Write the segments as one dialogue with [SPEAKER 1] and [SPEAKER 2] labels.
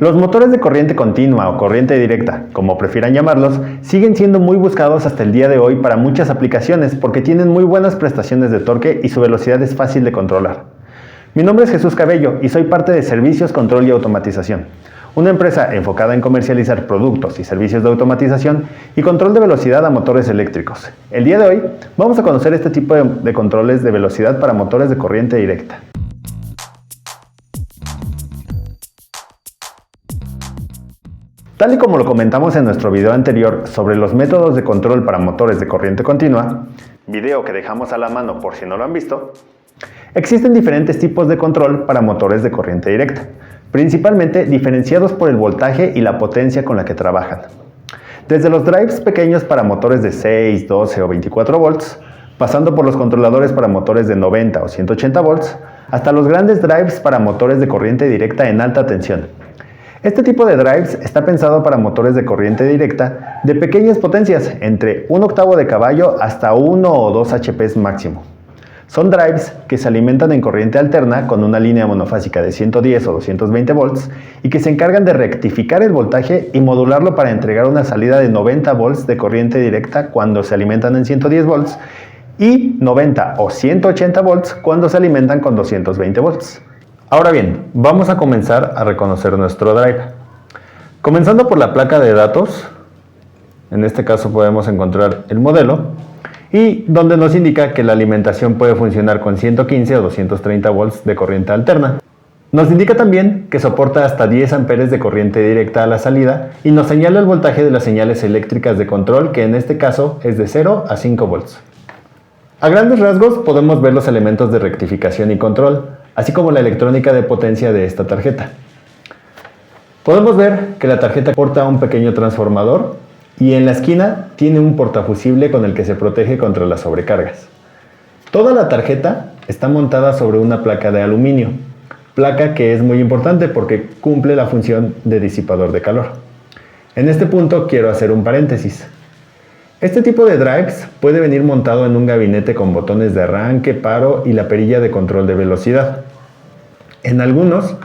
[SPEAKER 1] Los motores de corriente continua o corriente directa, como prefieran llamarlos, siguen siendo muy buscados hasta el día de hoy para muchas aplicaciones porque tienen muy buenas prestaciones de torque y su velocidad es fácil de controlar. Mi nombre es Jesús Cabello y soy parte de Servicios, Control y Automatización, una empresa enfocada en comercializar productos y servicios de automatización y control de velocidad a motores eléctricos. El día de hoy vamos a conocer este tipo de controles de velocidad para motores de corriente directa. Tal y como lo comentamos en nuestro video anterior sobre los métodos de control para motores de corriente continua, video que dejamos a la mano por si no lo han visto, existen diferentes tipos de control para motores de corriente directa, principalmente diferenciados por el voltaje y la potencia con la que trabajan. Desde los drives pequeños para motores de 6, 12 o 24 volts, pasando por los controladores para motores de 90 o 180 volts, hasta los grandes drives para motores de corriente directa en alta tensión. Este tipo de drives está pensado para motores de corriente directa de pequeñas potencias, entre 1/8 de caballo hasta 1 o 2 HP máximo. Son drives que se alimentan en corriente alterna con una línea monofásica de 110 o 220 volts y que se encargan de rectificar el voltaje y modularlo para entregar una salida de 90 volts de corriente directa cuando se alimentan en 110 volts y 90 o 180 volts cuando se alimentan con 220 volts. Ahora bien, vamos a comenzar a reconocer nuestro drive. Comenzando por la placa de datos, en este caso podemos encontrar el modelo, y donde nos indica que la alimentación puede funcionar con 115 o 230 volts de corriente alterna. Nos indica también que soporta hasta 10 amperes de corriente directa a la salida y nos señala el voltaje de las señales eléctricas de control, que en este caso es de 0 a 5 volts. A grandes rasgos podemos ver los elementos de rectificación y control, así como la electrónica de potencia de esta tarjeta. Podemos ver que la tarjeta porta un pequeño transformador y en la esquina tiene un portafusible con el que se protege contra las sobrecargas. Toda la tarjeta está montada sobre una placa de aluminio, placa que es muy importante porque cumple la función de disipador de calor. En este punto quiero hacer un paréntesis. Este tipo de drives puede venir montado en un gabinete con botones de arranque, paro y la perilla de control de velocidad. En algunos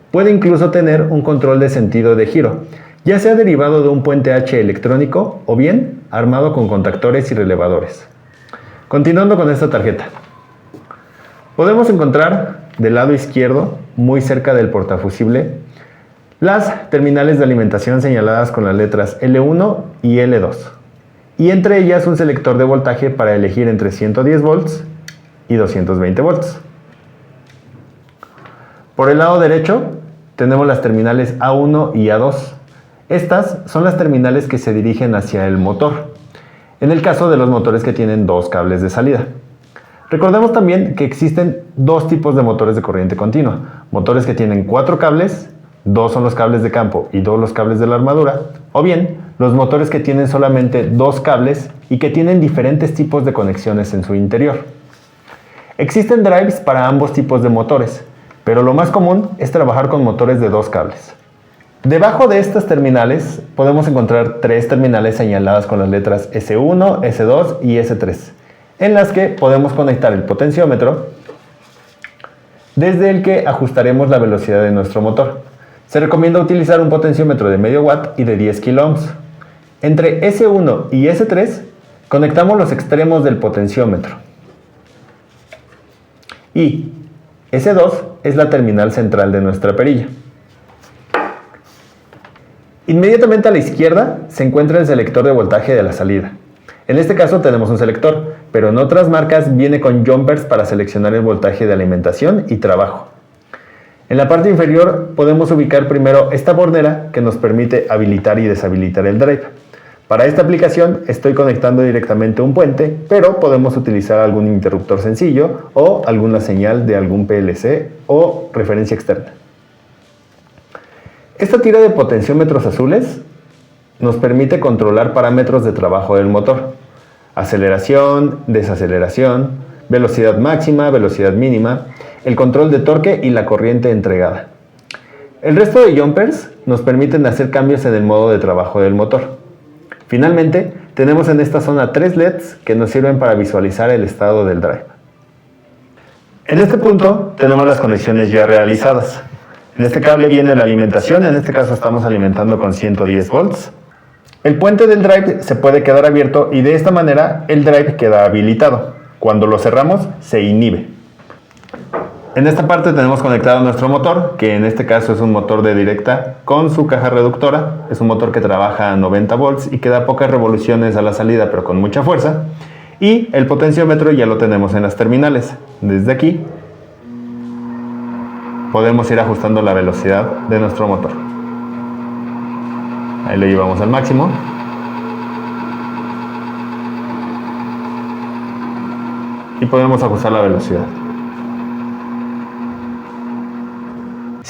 [SPEAKER 1] puede incluso tener un control de sentido de giro, ya sea derivado de un puente H electrónico o bien armado con contactores y relevadores. Continuando con esta tarjeta, podemos encontrar del lado izquierdo, muy cerca del portafusible, las terminales de alimentación señaladas con las letras L1 y L2. Y entre ellas un selector de voltaje para elegir entre 110 volts y 220 volts. Por el lado derecho tenemos las terminales A1 y A2. Estas son las terminales que se dirigen hacia el motor, en el caso de los motores que tienen dos cables de salida. Recordemos también que existen dos tipos de motores de corriente continua, motores que tienen 4 cables, 2 son los cables de campo y 2 los cables de la armadura, o bien los motores que tienen solamente 2 cables y que tienen diferentes tipos de conexiones en su interior. Existen drives para ambos tipos de motores, pero lo más común es trabajar con motores de 2 cables. Debajo de estas terminales podemos encontrar 3 terminales señaladas con las letras S1, S2 y S3, en las que podemos conectar el potenciómetro, desde el que ajustaremos la velocidad de nuestro motor. Se recomienda utilizar un potenciómetro de medio watt y de 10 kΩ. Entre S1 y S3 conectamos los extremos del potenciómetro. Y S2 es la terminal central de nuestra perilla. Inmediatamente a la izquierda se encuentra el selector de voltaje de la salida. En este caso tenemos un selector, pero en otras marcas viene con jumpers para seleccionar el voltaje de alimentación y trabajo. En la parte inferior podemos ubicar primero esta bornera que nos permite habilitar y deshabilitar el drive. Para esta aplicación estoy conectando directamente un puente, pero podemos utilizar algún interruptor sencillo o alguna señal de algún PLC o referencia externa. Esta tira de potenciómetros azules nos permite controlar parámetros de trabajo del motor: aceleración, desaceleración, velocidad máxima, velocidad mínima, el control de torque y la corriente entregada. El resto de jumpers nos permiten hacer cambios en el modo de trabajo del motor. Finalmente, tenemos en esta zona 3 LEDs que nos sirven para visualizar el estado del drive. En este punto tenemos las conexiones ya realizadas. En este cable viene la alimentación, en este caso estamos alimentando con 110 volts. El puente del drive se puede quedar abierto y de esta manera el drive queda habilitado. Cuando lo cerramos se inhibe. En esta parte tenemos conectado nuestro motor, que en este caso es un motor de directa con su caja reductora. Es un motor que trabaja a 90 volts y que da pocas revoluciones a la salida pero con mucha fuerza. Y el potenciómetro ya lo tenemos en las terminales. Desde aquí podemos ir ajustando la velocidad de nuestro motor. Ahí lo llevamos al máximo. Y podemos ajustar la velocidad.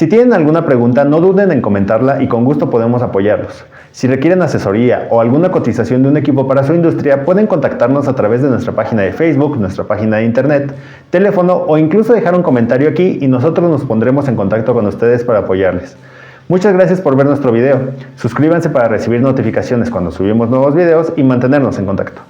[SPEAKER 1] Si tienen alguna pregunta, no duden en comentarla y con gusto podemos apoyarlos. Si requieren asesoría o alguna cotización de un equipo para su industria, pueden contactarnos a través de nuestra página de Facebook, nuestra página de internet, teléfono o incluso dejar un comentario aquí y nosotros nos pondremos en contacto con ustedes para apoyarles. Muchas gracias por ver nuestro video. Suscríbanse para recibir notificaciones cuando subimos nuevos videos y mantenernos en contacto.